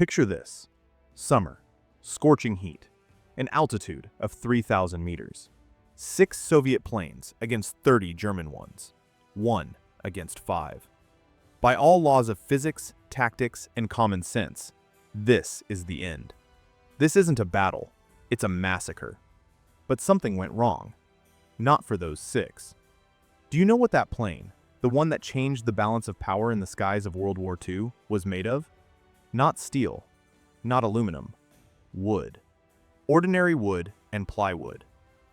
Picture this: summer, scorching heat, an altitude of 3,000 meters. 6 Soviet planes against 30 German ones. 1 against 5. By all laws of physics, tactics, and common sense, this is the end. This isn't a battle, it's a massacre. But something went wrong. Not for those 6. Do you know what that plane, the one that changed the balance of power in the skies of World War II, was made of? Not steel, not aluminum, wood. Ordinary wood and plywood.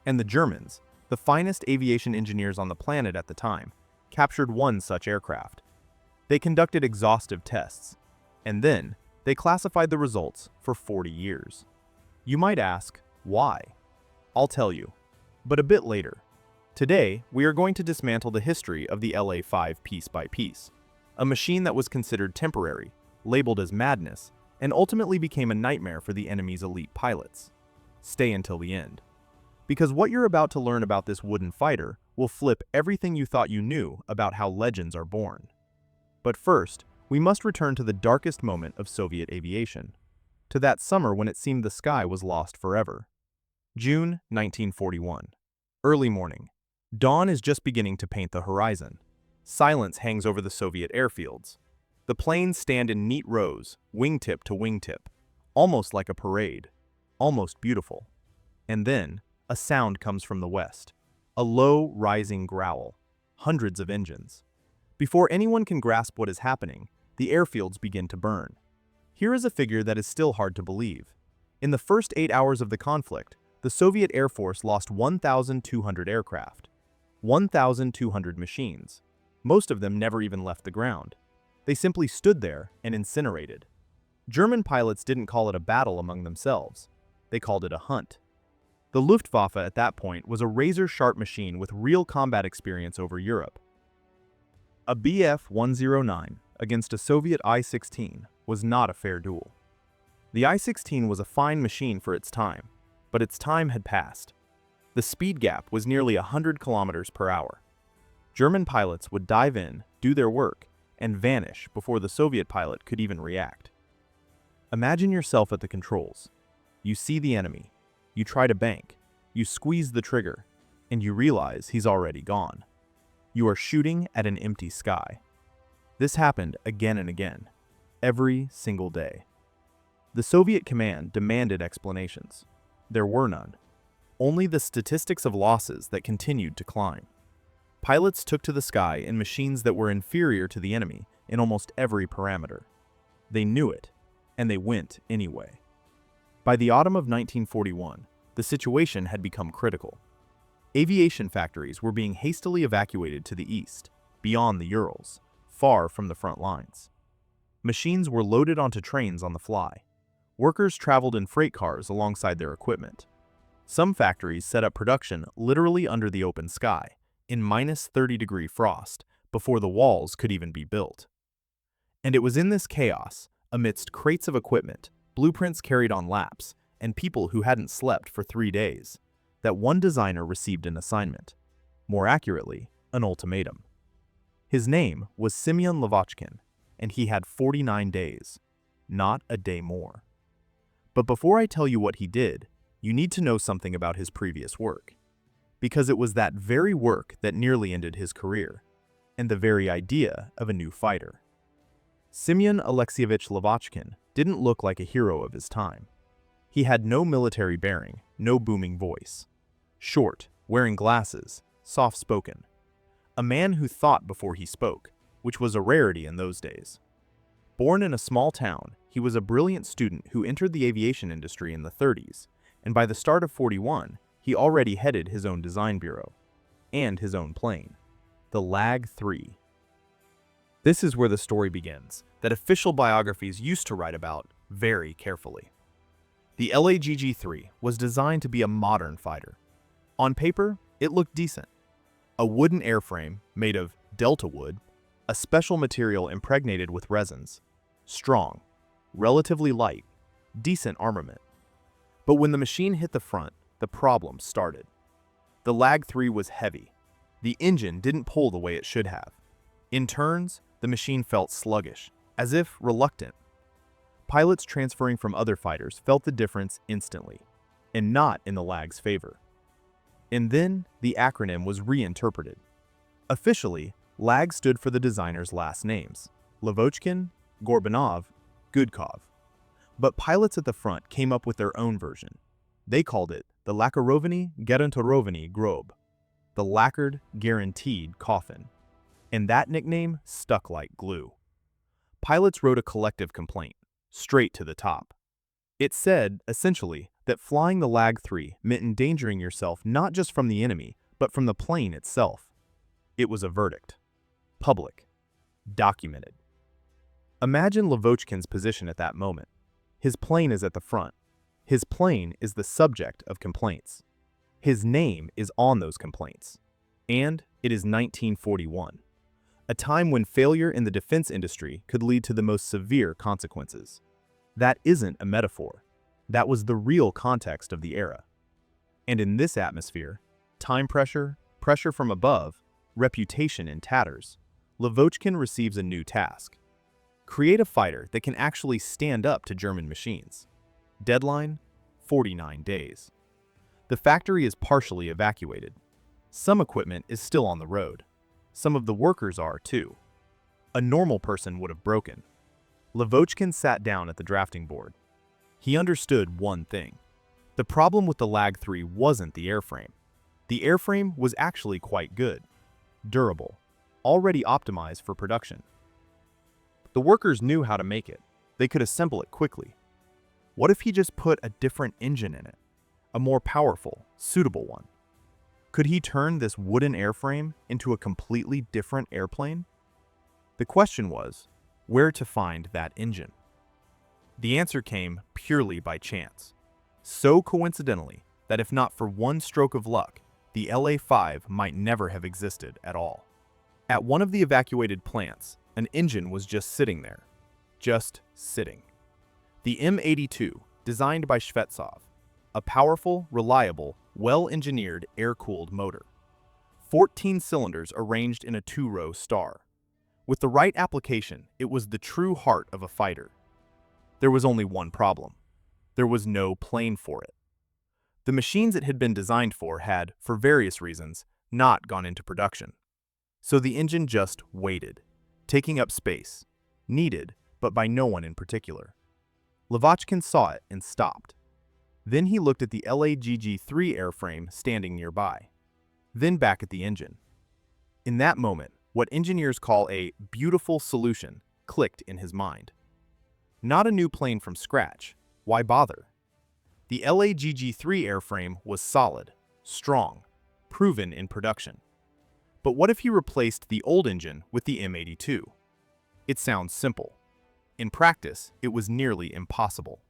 And the Germans, the finest aviation engineers on the planet at the time, captured one such aircraft. They conducted exhaustive tests, and then they classified the results for 40 years. You might ask, why? I'll tell you, but a bit later. Today, we are going to dismantle the history of the La-5 piece by piece, a machine that was considered temporary, labeled as madness, and ultimately became a nightmare for the enemy's elite pilots. Stay until the end. Because what you're about to learn about this wooden fighter will flip everything you thought you knew about how legends are born. But first, we must return to the darkest moment of Soviet aviation, to that summer when it seemed the sky was lost forever. June 1941. Early morning. Dawn is just beginning to paint the horizon. Silence hangs over the Soviet airfields. The planes stand in neat rows, wingtip to wingtip, almost like a parade, almost beautiful. And then, a sound comes from the west. A low, rising growl. Hundreds of engines. Before anyone can grasp what is happening, the airfields begin to burn. Here is a figure that is still hard to believe. In the first 8 hours of the conflict, the Soviet Air Force lost 1,200 aircraft. 1,200 machines. Most of them never even left the ground. They simply stood there and incinerated. German pilots didn't call it a battle among themselves. They called it a hunt. The Luftwaffe at that point was a razor-sharp machine with real combat experience over Europe. A Bf-109 against a Soviet I-16 was not a fair duel. The I-16 was a fine machine for its time, but its time had passed. The speed gap was nearly 100 kilometers per hour. German pilots would dive in, do their work, and vanish before the Soviet pilot could even react. Imagine yourself at the controls. You see the enemy. You try to bank. You squeeze the trigger, and you realize he's already gone. You are shooting at an empty sky. This happened again and again, every single day. The Soviet command demanded explanations. There were none. Only the statistics of losses that continued to climb. Pilots took to the sky in machines that were inferior to the enemy in almost every parameter. They knew it, and they went anyway. By the autumn of 1941, the situation had become critical. Aviation factories were being hastily evacuated to the east, beyond the Urals, far from the front lines. Machines were loaded onto trains on the fly. Workers traveled in freight cars alongside their equipment. Some factories set up production literally under the open sky, in -30-degree frost, before the walls could even be built. And it was in this chaos, amidst crates of equipment, blueprints carried on laps, and people who hadn't slept for 3 days, that one designer received an assignment. More accurately, an ultimatum. His name was Semyon Lavochkin, and he had 49 days, not a day more. But before I tell you what he did, you need to know something about his previous work. Because it was that very work that nearly ended his career, and the very idea of a new fighter. Semyon Alexeyevich Lavochkin didn't look like a hero of his time. He had no military bearing, no booming voice. Short, wearing glasses, soft-spoken. A man who thought before he spoke, which was a rarity in those days. Born in a small town, he was a brilliant student who entered the aviation industry in the 30s, and by the start of 41, he already headed his own design bureau, and his own plane, the La-5. This is where the story begins, that official biographies used to write about very carefully. The La-5 was designed to be a modern fighter. On paper, it looked decent. A wooden airframe made of delta wood, a special material impregnated with resins, strong, relatively light, decent armament. But when the machine hit the front, the problem started. The La-5 was heavy. The engine didn't pull the way it should have. In turns, the machine felt sluggish, as if reluctant. Pilots transferring from other fighters felt the difference instantly, and not in the lag's favor. And then the acronym was reinterpreted. Officially, lag stood for the designers' last names: Lavochkin, Gorbanov, Gudkov. But pilots at the front came up with their own version. They called it the Lakarovany Garantorovany Grob, the lacquered, guaranteed coffin. And that nickname stuck like glue. Pilots wrote a collective complaint, straight to the top. It said, essentially, that flying the Lag-3 meant endangering yourself not just from the enemy, but from the plane itself. It was a verdict. Public. Documented. Imagine Lavochkin's position at that moment. His plane is at the front. His plane is the subject of complaints. His name is on those complaints. And it is 1941, a time when failure in the defense industry could lead to the most severe consequences. That isn't a metaphor. That was the real context of the era. And in this atmosphere, time pressure, pressure from above, reputation in tatters, Lavochkin receives a new task. Create a fighter that can actually stand up to German machines. Deadline: 49 days. The factory is partially evacuated. Some equipment is still on the road. Some of the workers are, too. A normal person would have broken. Lavochkin sat down at the drafting board. He understood one thing. The problem with the Lag-3 wasn't the airframe. The airframe was actually quite good, durable, already optimized for production. The workers knew how to make it. They could assemble it quickly. What if he just put a different engine in it? A more powerful, suitable one? Could he turn this wooden airframe into a completely different airplane? The question was, where to find that engine? The answer came purely by chance. So coincidentally that if not for one stroke of luck, the La-5 might never have existed at all. At one of the evacuated plants, an engine was just sitting there. Just sitting. The M82, designed by Shvetsov. A powerful, reliable, well-engineered air-cooled motor. 14 cylinders arranged in a two-row star. With the right application, it was the true heart of a fighter. There was only one problem. There was no plane for it. The machines it had been designed for had, for various reasons, not gone into production. So the engine just waited, taking up space, needed, but by no one in particular. Lavochkin saw it and stopped. Then he looked at the LAGG-3 airframe standing nearby. Then back at the engine. In that moment, what engineers call a beautiful solution clicked in his mind. Not a new plane from scratch. Why bother? The LAGG-3 airframe was solid, strong, proven in production. But what if he replaced the old engine with the M82? It sounds simple. In practice, it was nearly impossible.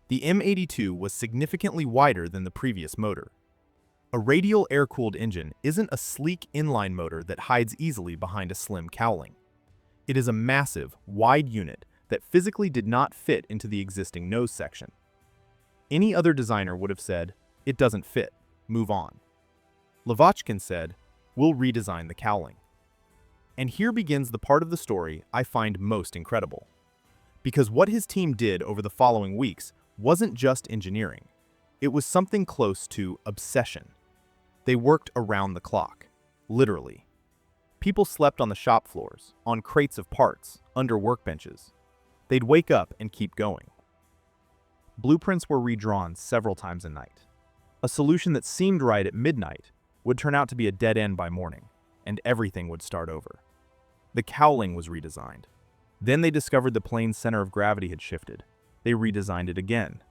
The M82 was significantly wider than the previous motor. A radial air-cooled engine isn't a sleek inline motor that hides easily behind a slim cowling. It is a massive, wide unit that physically did not fit into the existing nose section. Any other designer would have said, "It doesn't fit, move on." Lavochkin said, "We'll redesign the cowling." And here begins the part of the story I find most incredible. Because what his team did over the following weeks wasn't just engineering. It was something close to obsession. They worked around the clock, literally. People slept on the shop floors, on crates of parts, under workbenches. They'd wake up and keep going. Blueprints were redrawn several times a night. A solution that seemed right at midnight would turn out to be a dead end by morning, and everything would start over. The cowling was redesigned. Then they discovered the plane's center of gravity had shifted. They redesigned it again.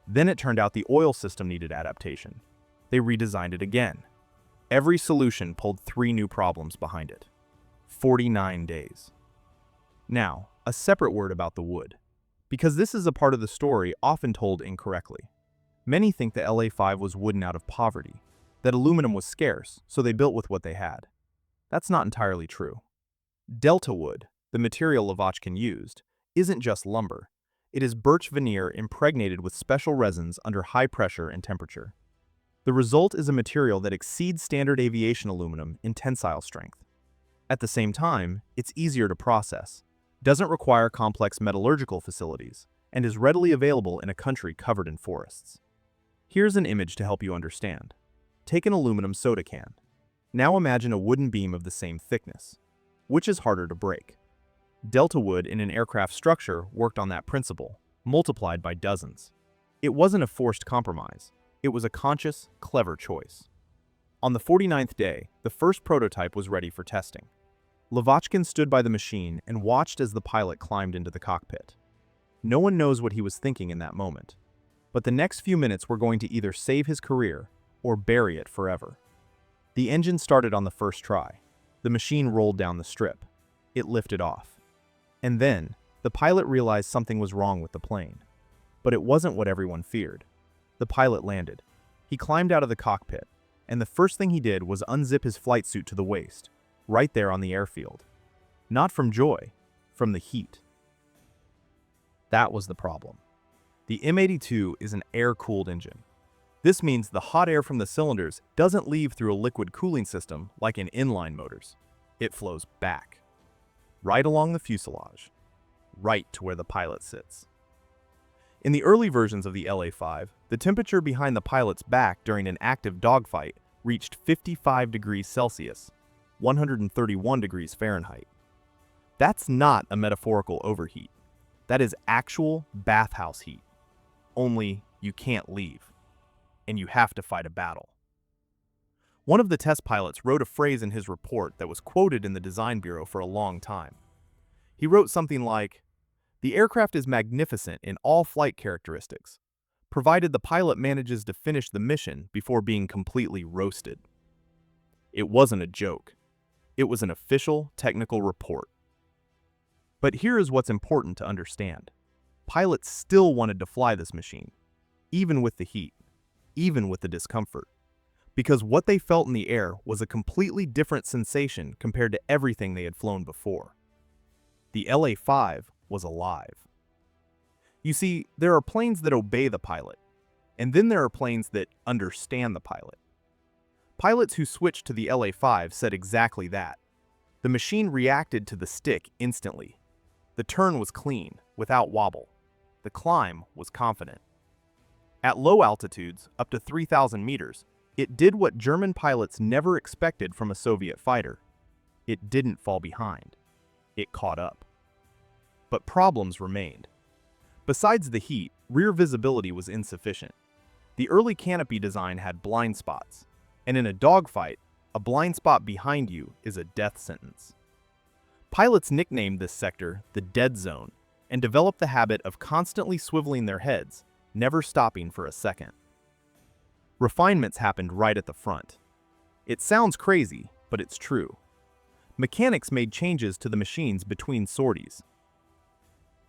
Then it turned out the oil system needed adaptation. They redesigned it again. Every solution pulled 3 new problems behind it. 49 days. Now, a separate word about the wood, because this is a part of the story often told incorrectly. Many think the La-5 was wooden out of poverty, that aluminum was scarce, so they built with what they had. That's not entirely true. Delta wood, the material Lavochkin used, isn't just lumber. It is birch veneer impregnated with special resins under high pressure and temperature. The result is a material that exceeds standard aviation aluminum in tensile strength. At the same time, it's easier to process, doesn't require complex metallurgical facilities, and is readily available in a country covered in forests. Here's an image to help you understand. Take an aluminum soda can. Now imagine a wooden beam of the same thickness. Which is harder to break? Delta wood in an aircraft structure worked on that principle, multiplied by dozens. It wasn't a forced compromise. It was a conscious, clever choice. On the 49th day, the first prototype was ready for testing. Lavochkin stood by the machine and watched as the pilot climbed into the cockpit. No one knows what he was thinking in that moment. But the next few minutes were going to either save his career or bury it forever. The engine started on the first try. The machine rolled down the strip. It lifted off. And then, the pilot realized something was wrong with the plane. But it wasn't what everyone feared. The pilot landed. He climbed out of the cockpit, and the first thing he did was unzip his flight suit to the waist, right there on the airfield. Not from joy, from the heat. That was the problem. The M82 is an air-cooled engine. This means the hot air from the cylinders doesn't leave through a liquid cooling system like in inline motors. It flows back, right along the fuselage, right to where the pilot sits. In the early versions of the La-5, the temperature behind the pilot's back during an active dogfight reached 55 degrees Celsius, 131 degrees Fahrenheit. That's not a metaphorical overheat. That is actual bathhouse heat. Only you can't leave, and you have to fight a battle. One of the test pilots wrote a phrase in his report that was quoted in the design bureau for a long time. He wrote something like, "The aircraft is magnificent in all flight characteristics, provided the pilot manages to finish the mission before being completely roasted." It wasn't a joke. It was an official technical report. But here is what's important to understand. Pilots still wanted to fly this machine, even with the heat, even with the discomfort, because what they felt in the air was a completely different sensation compared to everything they had flown before. The La-5 was alive. You see, there are planes that obey the pilot, and then there are planes that understand the pilot. Pilots who switched to the La-5 said exactly that. The machine reacted to the stick instantly. The turn was clean, without wobble. The climb was confident. At low altitudes, up to 3,000 meters, it did what German pilots never expected from a Soviet fighter. It didn't fall behind. It caught up. But problems remained. Besides the heat, rear visibility was insufficient. The early canopy design had blind spots, and in a dogfight, a blind spot behind you is a death sentence. Pilots nicknamed this sector the dead zone and developed the habit of constantly swiveling their heads, never stopping for a second. Refinements happened right at the front. It sounds crazy, but it's true. Mechanics made changes to the machines between sorties.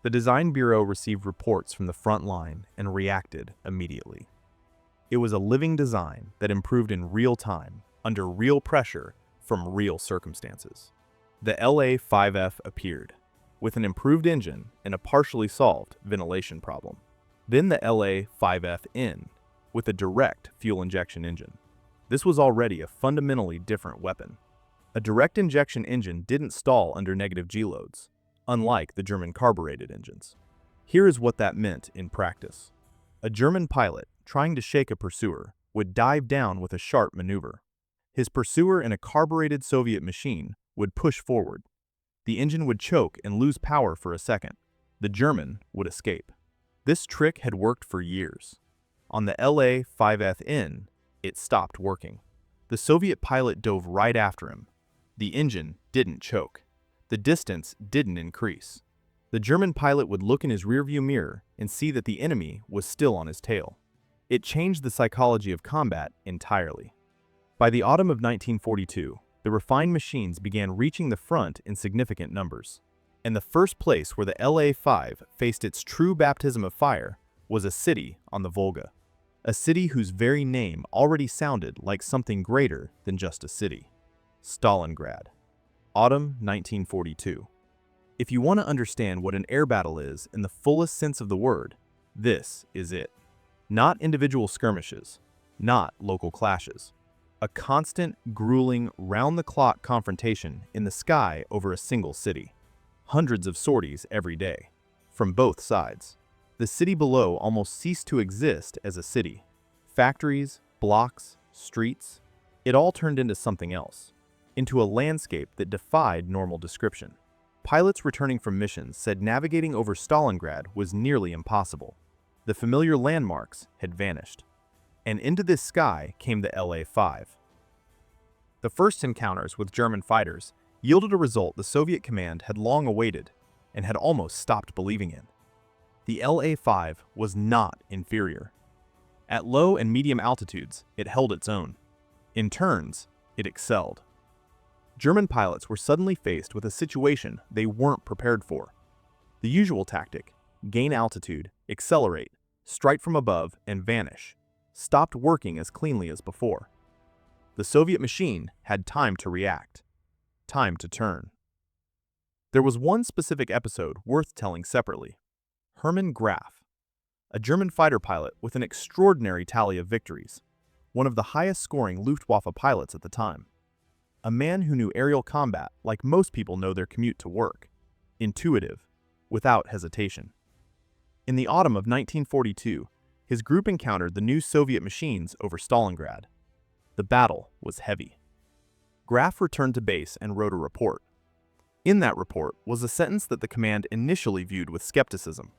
The design bureau received reports from the front line and reacted immediately. It was a living design that improved in real time, under real pressure, from real circumstances. The La-5F appeared, with an improved engine and a partially solved ventilation problem. Then the La-5F-N, with a direct fuel injection engine. This was already a fundamentally different weapon. A direct injection engine didn't stall under negative G-loads, unlike the German carbureted engines. Here is what that meant in practice. A German pilot, trying to shake a pursuer, would dive down with a sharp maneuver. His pursuer in a carbureted Soviet machine would push forward. The engine would choke and lose power for a second. The German would escape. This trick had worked for years. On the La-5F-N, it stopped working. The Soviet pilot dove right after him. The engine didn't choke. The distance didn't increase. The German pilot would look in his rearview mirror and see that the enemy was still on his tail. It changed the psychology of combat entirely. By the autumn of 1942, the refined machines began reaching the front in significant numbers. And the first place where the La-5 faced its true baptism of fire was a city on the Volga. A city whose very name already sounded like something greater than just a city. Stalingrad. Autumn 1942. If you want to understand what an air battle is in the fullest sense of the word, this is it. Not individual skirmishes, not local clashes. A constant, grueling, round-the-clock confrontation in the sky over a single city. Hundreds of sorties every day, from both sides. The city below almost ceased to exist as a city. Factories, blocks, streets, it all turned into something else, into a landscape that defied normal description. Pilots returning from missions said navigating over Stalingrad was nearly impossible. The familiar landmarks had vanished. And into this sky came the La-5. The first encounters with German fighters yielded a result the Soviet command had long awaited and had almost stopped believing in. The La-5 was not inferior. At low and medium altitudes, it held its own. In turns, it excelled. German pilots were suddenly faced with a situation they weren't prepared for. The usual tactic, gain altitude, accelerate, strike from above, and vanish, stopped working as cleanly as before. The Soviet machine had time to react, time to turn. There was one specific episode worth telling separately. Hermann Graf, a German fighter pilot with an extraordinary tally of victories, one of the highest-scoring Luftwaffe pilots at the time. A man who knew aerial combat like most people know their commute to work, intuitive, without hesitation. In the autumn of 1942, his group encountered the new Soviet machines over Stalingrad. The battle was heavy. Graf returned to base and wrote a report. In that report was a sentence that the command initially viewed with skepticism.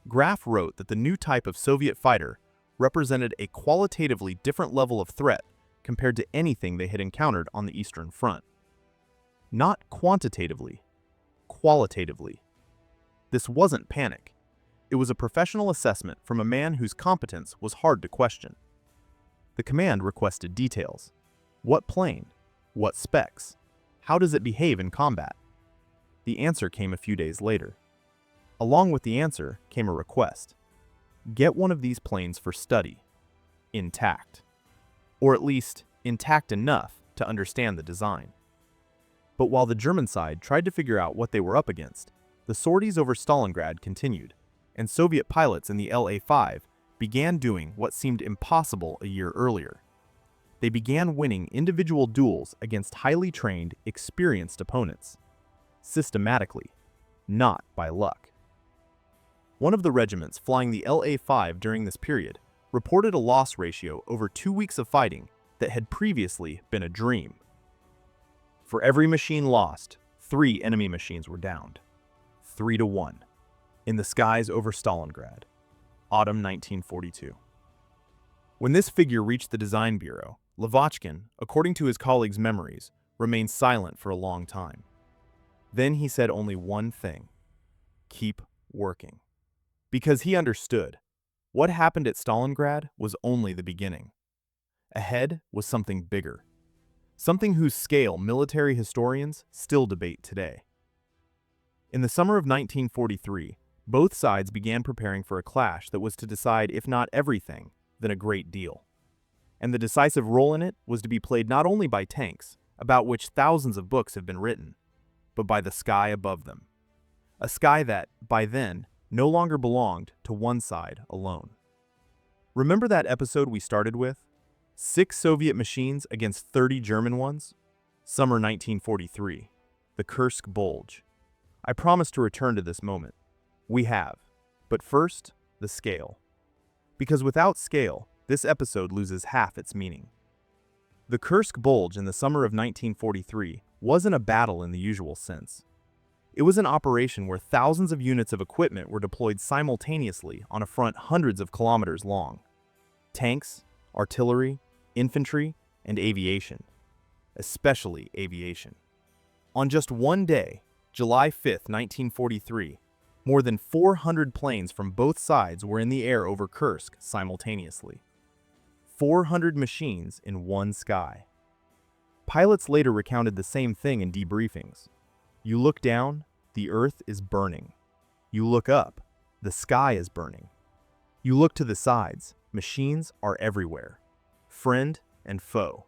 Graf wrote that the new type of Soviet fighter represented a qualitatively different level of threat compared to anything they had encountered on the Eastern Front. Not quantitatively, qualitatively. This wasn't panic. It was a professional assessment from a man whose competence was hard to question. The command requested details. What plane? What specs? How does it behave in combat? The answer came a few days later. Along with the answer came a request. Get one of these planes for study, intact. Or at least, intact enough to understand the design. But while the German side tried to figure out what they were up against, the sorties over Stalingrad continued, and Soviet pilots in the La-5 began doing what seemed impossible a year earlier. They began winning individual duels against highly trained, experienced opponents. Systematically, not by luck. One of the regiments flying the La-5 during this period reported a loss ratio over 2 weeks of fighting that had previously been a dream. For every machine lost, 3 enemy machines were downed. 3-1. In the skies over Stalingrad, autumn 1942. When this figure reached the design bureau, Lavochkin, according to his colleagues' memories, remained silent for a long time. Then he said only one thing: keep working. Because he understood, what happened at Stalingrad was only the beginning. Ahead was something bigger, something whose scale military historians still debate today. In the summer of 1943, both sides began preparing for a clash that was to decide, if not everything, then a great deal. And the decisive role in it was to be played not only by tanks, about which thousands of books have been written, but by the sky above them. A sky that, by then, no longer belonged to one side alone. Remember that episode we started with? 6 Soviet machines against 30 German ones? Summer 1943. The Kursk Bulge. I promise to return to this moment. We have. But first, the scale. Because without scale, this episode loses half its meaning. The Kursk Bulge in the summer of 1943 wasn't a battle in the usual sense. It was an operation where thousands of units of equipment were deployed simultaneously on a front hundreds of kilometers long. Tanks, artillery, infantry, and aviation. Especially aviation. On just one day, July 5, 1943, more than 400 planes from both sides were in the air over Kursk simultaneously. 400 machines in one sky. Pilots later recounted the same thing in debriefings. You look down, the earth is burning. You look up, the sky is burning. You look to the sides, machines are everywhere. Friend and foe.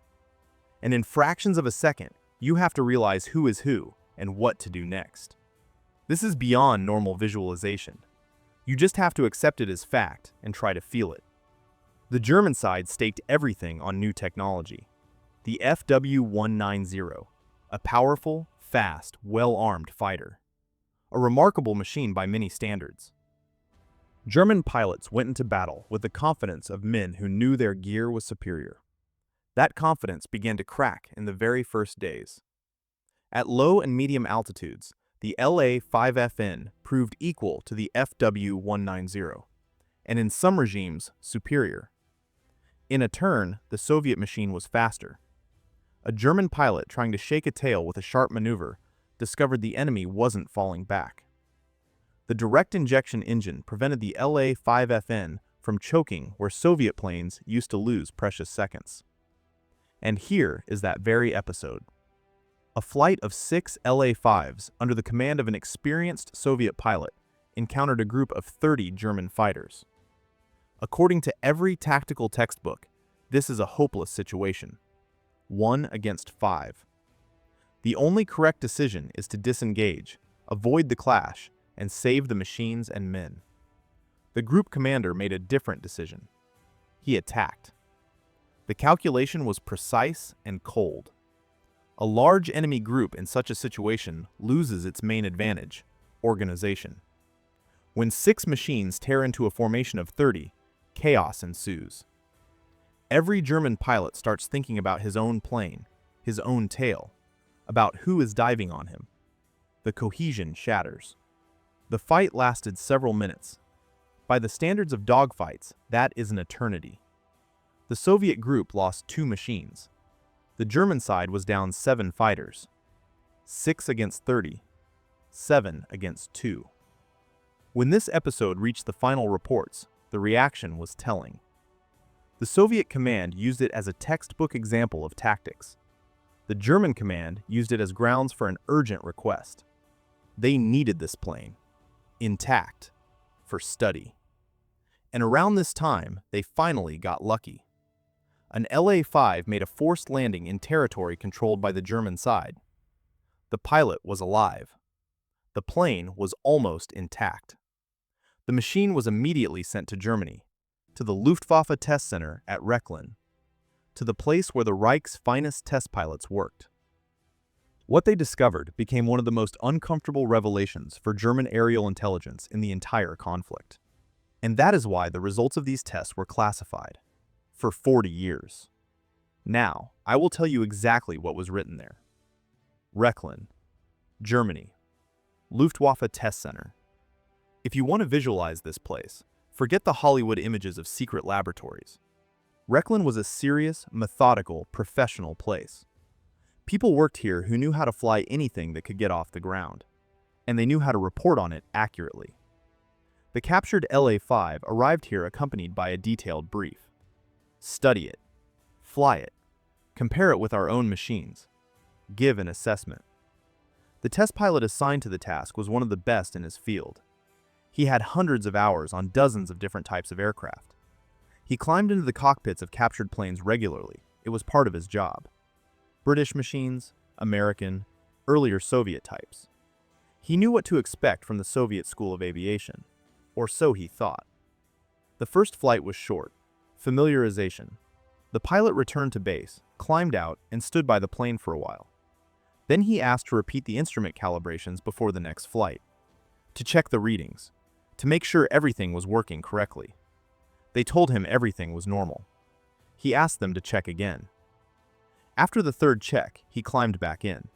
And in fractions of a second, you have to realize who is who and what to do next. This is beyond normal visualization. You just have to accept it as fact and try to feel it. The German side staked everything on new technology. The FW-190, a powerful, fast, well-armed fighter. A remarkable machine by many standards. German pilots went into battle with the confidence of men who knew their gear was superior. That confidence began to crack in the very first days. At low and medium altitudes, the La-5FN proved equal to the FW-190, and in some regimes, superior. In a turn, the Soviet machine was faster. A German pilot trying to shake a tail with a sharp maneuver discovered the enemy wasn't falling back. The direct injection engine prevented the La-5FN from choking where Soviet planes used to lose precious seconds. And here is that very episode. A flight of 6 La-5s under the command of an experienced Soviet pilot encountered a group of 30 German fighters. According to every tactical textbook, this is a hopeless situation. 1 against 5. The only correct decision is to disengage, avoid the clash, and save the machines and men. The group commander made a different decision. He attacked. The calculation was precise and cold. A large enemy group in such a situation loses its main advantage, organization. When 6 machines tear into a formation of 30, chaos ensues. Every German pilot starts thinking about his own plane, his own tail, about who is diving on him. The cohesion shatters. The fight lasted several minutes. By the standards of dogfights, that is an eternity. The Soviet group lost 2 machines. The German side was down 7 fighters. 6 against 30. 7 against 2. When this episode reached the final reports, the reaction was telling. The Soviet command used it as a textbook example of tactics. The German command used it as grounds for an urgent request. They needed this plane, intact, for study. And around this time, they finally got lucky. An La-5 made a forced landing in territory controlled by the German side. The pilot was alive. The plane was almost intact. The machine was immediately sent to Germany, to the Luftwaffe Test Center at Rechlin, to the place where the Reich's finest test pilots worked. What they discovered became one of the most uncomfortable revelations for German aerial intelligence in the entire conflict. And that is why the results of these tests were classified. For 40 years. Now, I will tell you exactly what was written there. Rechlin, Germany, Luftwaffe Test Center. If you want to visualize this place, forget the Hollywood images of secret laboratories. Rechlin was a serious, methodical, professional place. People worked here who knew how to fly anything that could get off the ground, and they knew how to report on it accurately. The captured La-5 arrived here accompanied by a detailed brief. Study it, fly it, compare it with our own machines, give an assessment. The test pilot assigned to the task was one of the best in his field. He had hundreds of hours on dozens of different types of aircraft. He climbed into the cockpits of captured planes regularly. It was part of his job. British machines, American, earlier Soviet types. He knew what to expect from the Soviet School of Aviation, or so he thought. The first flight was short. Familiarization. The pilot returned to base, climbed out, and stood by the plane for a while. Then he asked to repeat the instrument calibrations before the next flight, to check the readings, to make sure everything was working correctly. They told him everything was normal. He asked them to check again. After the third check, he climbed back in.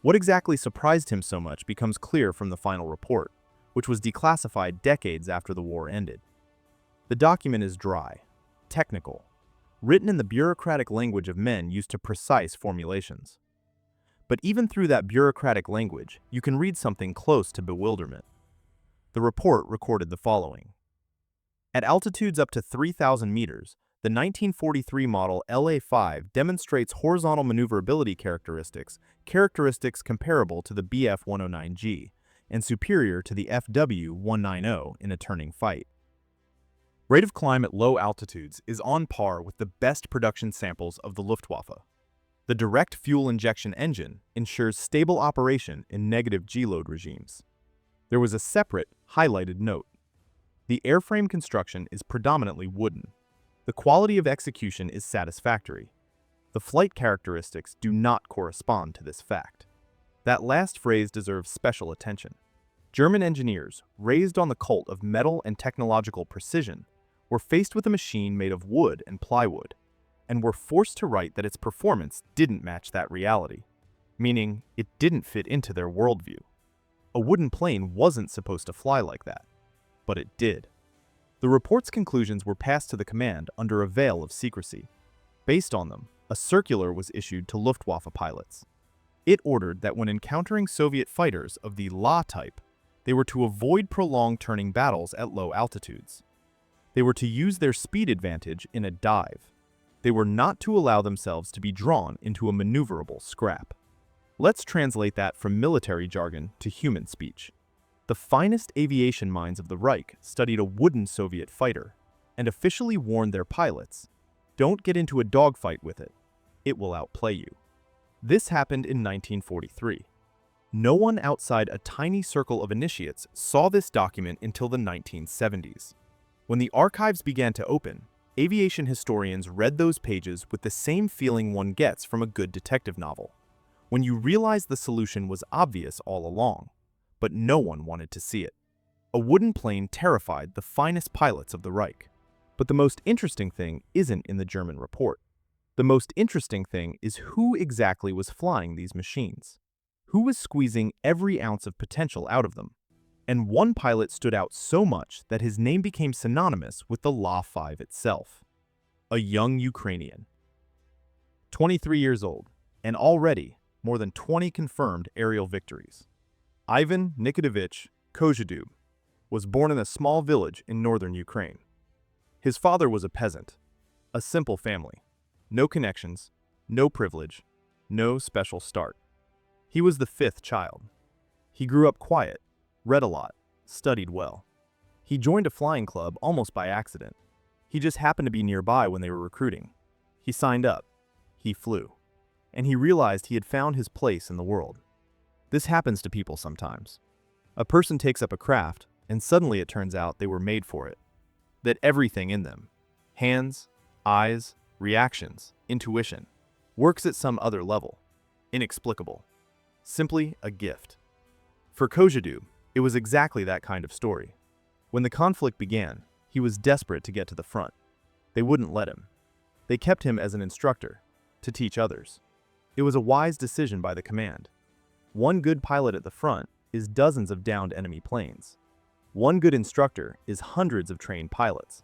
What exactly surprised him so much becomes clear from the final report, which was declassified decades after the war ended. The document is dry, technical, written in the bureaucratic language of men used to precise formulations. But even through that bureaucratic language, you can read something close to bewilderment. The report recorded the following. At altitudes up to 3,000 meters, the 1943 model La-5 demonstrates horizontal maneuverability characteristics comparable to the Bf-109G and superior to the FW-190 in a turning fight. Rate of climb at low altitudes is on par with the best production samples of the Luftwaffe. The direct fuel injection engine ensures stable operation in negative G-load regimes. There was a separate, highlighted note. The airframe construction is predominantly wooden. The quality of execution is satisfactory. The flight characteristics do not correspond to this fact. That last phrase deserves special attention. German engineers, raised on the cult of metal and technological precision, were faced with a machine made of wood and plywood, and were forced to write that its performance didn't match that reality, meaning it didn't fit into their worldview. A wooden plane wasn't supposed to fly like that, but it did. The report's conclusions were passed to the command under a veil of secrecy. Based on them, a circular was issued to Luftwaffe pilots. It ordered that when encountering Soviet fighters of the La type, they were to avoid prolonged turning battles at low altitudes. They were to use their speed advantage in a dive. They were not to allow themselves to be drawn into a maneuverable scrap. Let's translate that from military jargon to human speech. The finest aviation minds of the Reich studied a wooden Soviet fighter and officially warned their pilots, don't get into a dogfight with it. It will outplay you. This happened in 1943. No one outside a tiny circle of initiates saw this document until the 1970s. When the archives began to open, aviation historians read those pages with the same feeling one gets from a good detective novel, when you realize the solution was obvious all along, but no one wanted to see it. A wooden plane terrified the finest pilots of the Reich. But the most interesting thing isn't in the German report. The most interesting thing is who exactly was flying these machines. Who was squeezing every ounce of potential out of them? And one pilot stood out so much that his name became synonymous with the La-5 itself. A young Ukrainian. 23 years old, and already more than 20 confirmed aerial victories. Ivan Nikolaevich Kozhedub was born in a small village in northern Ukraine. His father was a peasant, a simple family. No connections, no privilege, no special start. He was the fifth child. He grew up quiet, read a lot, studied well. He joined a flying club almost by accident. He just happened to be nearby when they were recruiting. He signed up. He flew. And he realized he had found his place in the world. This happens to people sometimes. A person takes up a craft, and suddenly it turns out they were made for it. That everything in them, hands, eyes, reactions, intuition, works at some other level. Inexplicable. Simply a gift. For Kozhedub, it was exactly that kind of story. When the conflict began, he was desperate to get to the front. They wouldn't let him. They kept him as an instructor, to teach others. It was a wise decision by the command. One good pilot at the front is dozens of downed enemy planes. One good instructor is hundreds of trained pilots,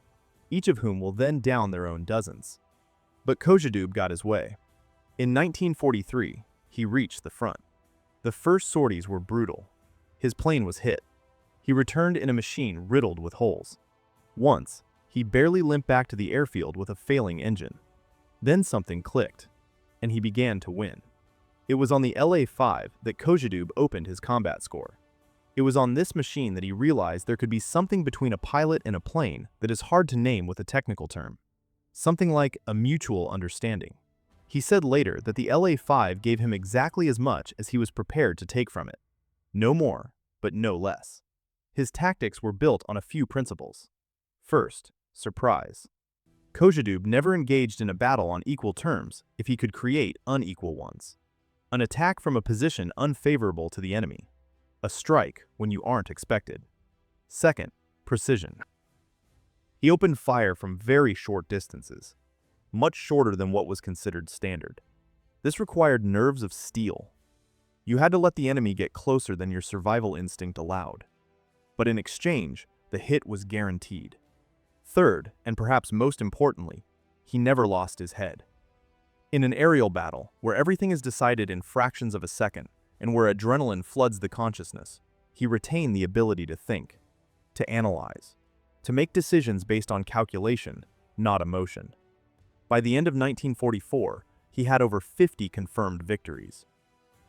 each of whom will then down their own dozens. But Kozhedub got his way. In 1943, he reached the front. The first sorties were brutal. His plane was hit. He returned in a machine riddled with holes. Once, he barely limped back to the airfield with a failing engine. Then something clicked, and he began to win. It was on the La-5 that Kozhedub opened his combat score. It was on this machine that he realized there could be something between a pilot and a plane that is hard to name with a technical term. Something like a mutual understanding. He said later that the La-5 gave him exactly as much as he was prepared to take from it. No more, but no less. His tactics were built on a few principles. First, surprise. Kozhedub never engaged in a battle on equal terms if he could create unequal ones. An attack from a position unfavorable to the enemy. A strike when you aren't expected. Second, precision. He opened fire from very short distances, much shorter than what was considered standard. This required nerves of steel. You had to let the enemy get closer than your survival instinct allowed. But in exchange, the hit was guaranteed. Third, and perhaps most importantly, he never lost his head. In an aerial battle, where everything is decided in fractions of a second, and where adrenaline floods the consciousness, he retained the ability to think, to analyze, to make decisions based on calculation, not emotion. By the end of 1944, he had over 50 confirmed victories.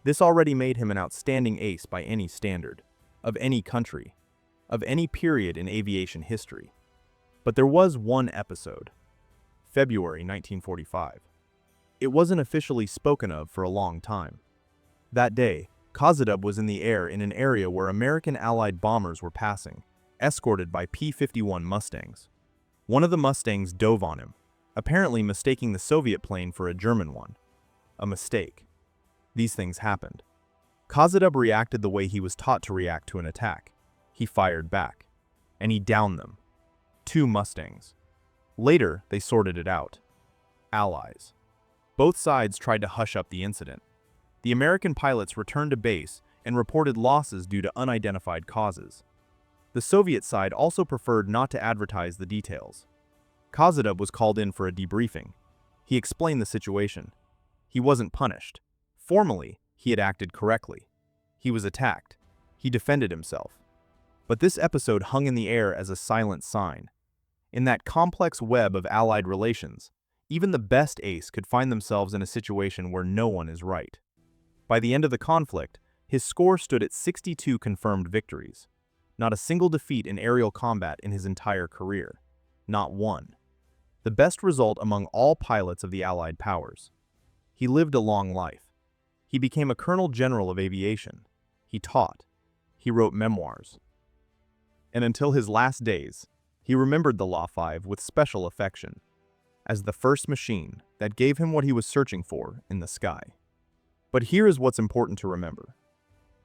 This already made him an outstanding ace by any standard, of any country, of any period in aviation history. But there was one episode. February 1945. It wasn't officially spoken of for a long time. That day, Kozhedub was in the air in an area where American Allied bombers were passing, escorted by P-51 Mustangs. One of the Mustangs dove on him, apparently mistaking the Soviet plane for a German one. A mistake. These things happened. Kozhedub reacted the way he was taught to react to an attack. He fired back, and he downed them. 2 Mustangs. Later, they sorted it out. Allies. Both sides tried to hush up the incident. The American pilots returned to base and reported losses due to unidentified causes. The Soviet side also preferred not to advertise the details. Kozadov was called in for a debriefing. He explained the situation. He wasn't punished. Formally, he had acted correctly. He was attacked. He defended himself. But this episode hung in the air as a silent sign. In that complex web of Allied relations, even the best ace could find themselves in a situation where no one is right. By the end of the conflict, his score stood at 62 confirmed victories. Not a single defeat in aerial combat in his entire career. Not one. The best result among all pilots of the Allied powers. He lived a long life. He became a colonel general of aviation. He taught. He wrote memoirs. And until his last days, he remembered the La-5 with special affection, as the first machine that gave him what he was searching for in the sky. But here is what's important to remember.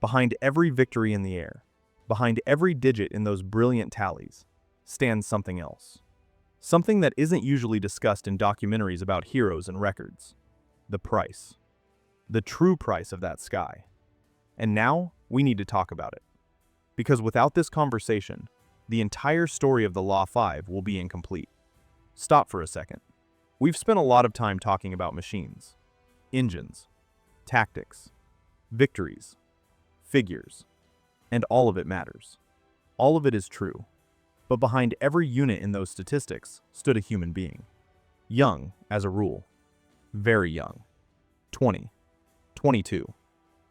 Behind every victory in the air, behind every digit in those brilliant tallies, stands something else. Something that isn't usually discussed in documentaries about heroes and records. The price. The true price of that sky. And now, we need to talk about it. Because without this conversation, the entire story of the La-5 will be incomplete. Stop for a second. We've spent a lot of time talking about machines, engines, tactics, victories, figures, and all of it matters. All of it is true. But behind every unit in those statistics stood a human being. Young, as a rule. Very young. 20, 22,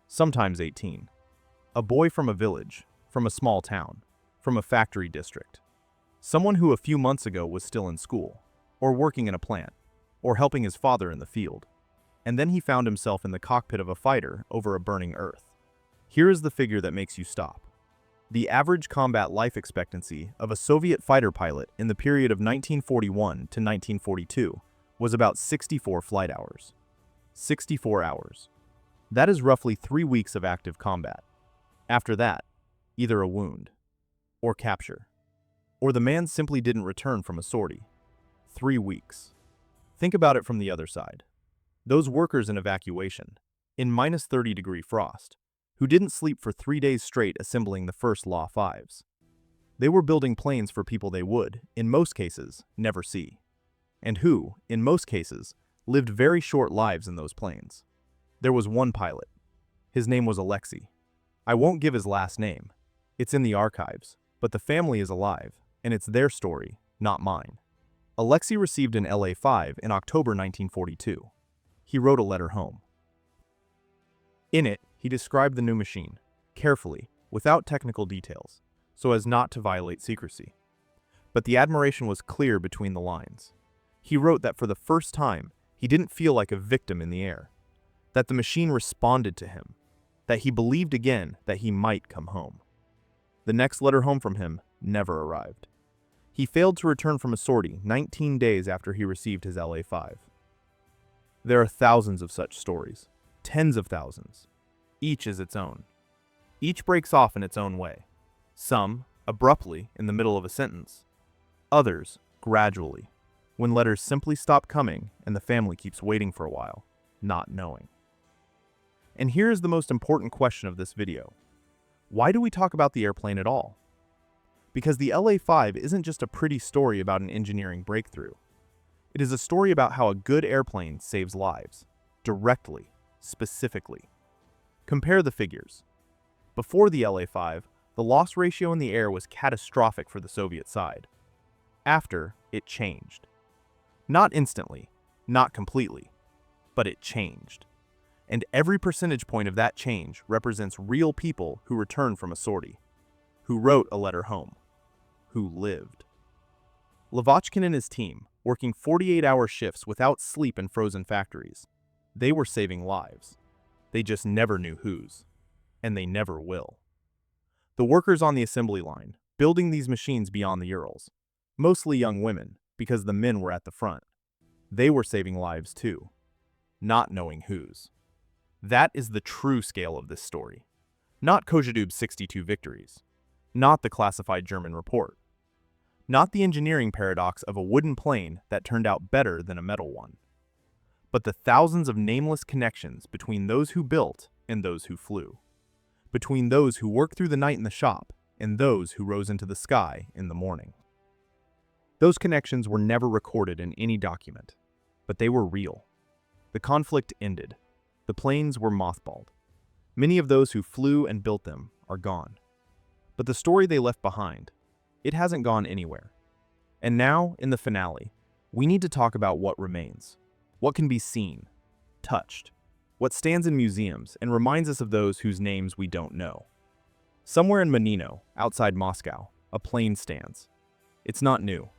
sometimes 18. A boy from a village, from a small town, from a factory district. Someone who a few months ago was still in school, or working in a plant, or helping his father in the field. And then he found himself in the cockpit of a fighter over a burning Earth. Here is the figure that makes you stop. The average combat life expectancy of a Soviet fighter pilot in the period of 1941 to 1942 was about 64 flight hours. 64 hours. That is roughly 3 weeks of active combat. After that, either a wound, or capture, or the man simply didn't return from a sortie. 3 weeks. Think about it from the other side. Those workers in evacuation, in minus 30-degree frost, who didn't sleep for 3 days straight assembling the first La-5s. They were building planes for people they would, in most cases, never see. And who, in most cases, lived very short lives in those planes. There was one pilot. His name was Alexei. I won't give his last name. It's in the archives, but the family is alive, and it's their story, not mine. Alexei received an La-5 in October 1942. He wrote a letter home. In it, he described the new machine, carefully, without technical details, so as not to violate secrecy. But the admiration was clear between the lines. He wrote that for the first time, he didn't feel like a victim in the air, that the machine responded to him, that he believed again that he might come home. The next letter home from him never arrived. He failed to return from a sortie 19 days after he received his La-5. There are thousands of such stories, tens of thousands. Each is its own. Each breaks off in its own way. Some, abruptly, in the middle of a sentence. Others, gradually, when letters simply stop coming and the family keeps waiting for a while, not knowing. And here is the most important question of this video. Why do we talk about the airplane at all? Because the La-5 isn't just a pretty story about an engineering breakthrough. It is a story about how a good airplane saves lives, directly, specifically. Compare the figures. Before the La-5, the loss ratio in the air was catastrophic for the Soviet side. After, it changed. Not instantly, not completely, but it changed. And every percentage point of that change represents real people who returned from a sortie, who wrote a letter home, who lived. Lavochkin and his team, working 48-hour shifts without sleep in frozen factories, they were saving lives. They just never knew whose, and they never will. The workers on the assembly line, building these machines beyond the Urals, mostly young women, because the men were at the front. They were saving lives too, not knowing whose. That is the true scale of this story. Not Kozadub's 62 victories. not the classified German report, not the engineering paradox of a wooden plane that turned out better than a metal one, but the thousands of nameless connections between those who built and those who flew, between those who worked through the night in the shop and those who rose into the sky in the morning. Those connections were never recorded in any document, but they were real. The conflict ended. The planes were mothballed. Many of those who flew and built them are gone. But the story they left behind, it hasn't gone anywhere. And now, in the finale, we need to talk about what remains, what can be seen, touched, what stands in museums and reminds us of those whose names we don't know. Somewhere in Monino, outside Moscow, a plane stands. It's not new.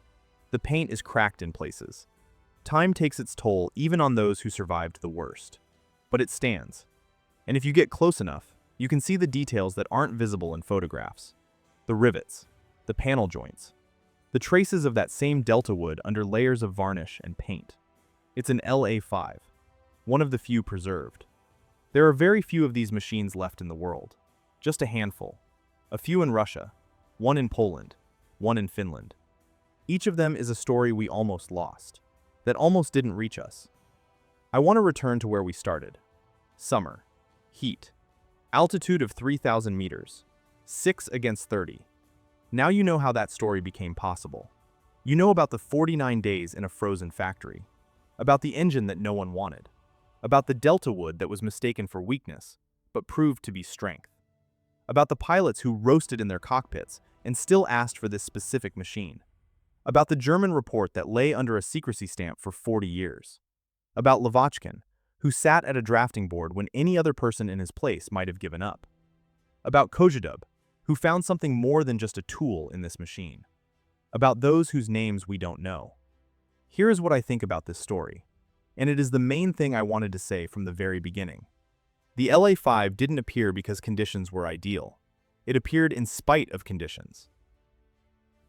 The paint is cracked in places. Time takes its toll even on those who survived the worst. But it stands. And if you get close enough, you can see the details that aren't visible in photographs. The rivets, the panel joints, the traces of that same delta wood under layers of varnish and paint. It's an La-5, one of the few preserved. There are very few of these machines left in the world. Just a handful. A few in Russia, one in Poland, one in Finland. Each of them is a story we almost lost, that almost didn't reach us. I want to return to where we started. Summer, heat, altitude of 3,000 meters, 6 against 30. Now you know how that story became possible. You know about the 49 days in a frozen factory, about the engine that no one wanted, about the delta wood that was mistaken for weakness, but proved to be strength, about the pilots who roasted in their cockpits and still asked for this specific machine, about the German report that lay under a secrecy stamp for 40 years, about Lavochkin, who sat at a drafting board when any other person in his place might have given up, about Kozhedub, who found something more than just a tool in this machine, about those whose names we don't know. Here is what I think about this story, and it is the main thing I wanted to say from the very beginning. The La-5 didn't appear because conditions were ideal. It appeared in spite of conditions.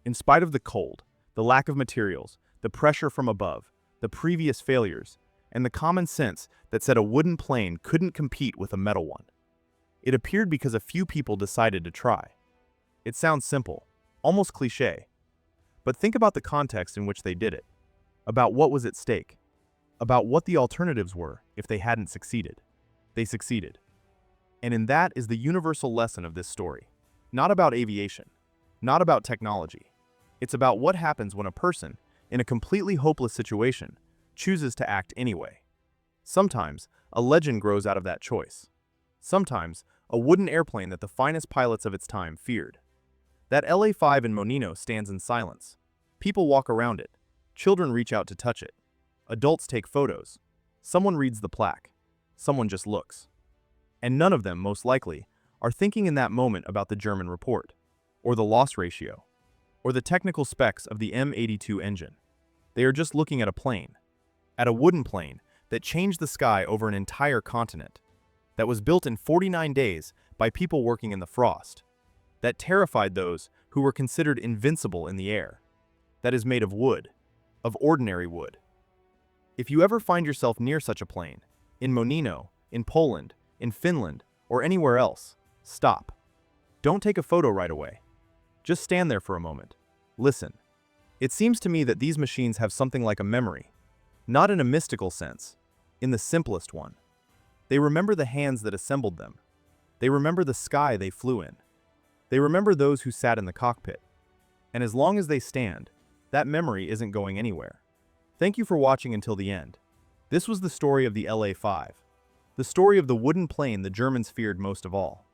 In spite of the cold, the lack of materials, the pressure from above, the previous failures, and the common sense that said a wooden plane couldn't compete with a metal one. It appeared because a few people decided to try. It sounds simple, almost cliché, but think about the context in which they did it, about what was at stake, about what the alternatives were if they hadn't succeeded. They succeeded. And in that is the universal lesson of this story. Not about aviation, not about technology. It's about what happens when a person, in a completely hopeless situation, chooses to act anyway. Sometimes, a legend grows out of that choice. Sometimes, a wooden airplane that the finest pilots of its time feared. That La-5 in Monino stands in silence. People walk around it. Children reach out to touch it. Adults take photos. Someone reads the plaque. Someone just looks. And none of them, most likely, are thinking in that moment about the German report, or the loss ratio, or the technical specs of the M82 engine. They are just looking at a plane, at a wooden plane that changed the sky over an entire continent, that was built in 49 days by people working in the frost, that terrified those who were considered invincible in the air, that is made of wood, of ordinary wood. If you ever find yourself near such a plane, in Monino, in Poland, in Finland, or anywhere else, stop. Don't take a photo right away. Just stand there for a moment. Listen. It seems to me that these machines have something like a memory, not in a mystical sense, in the simplest one. They remember the hands that assembled them. They remember the sky they flew in. They remember those who sat in the cockpit. And as long as they stand, that memory isn't going anywhere. Thank you for watching until the end. This was the story of the La-5, the story of the wooden plane the Germans feared most of all.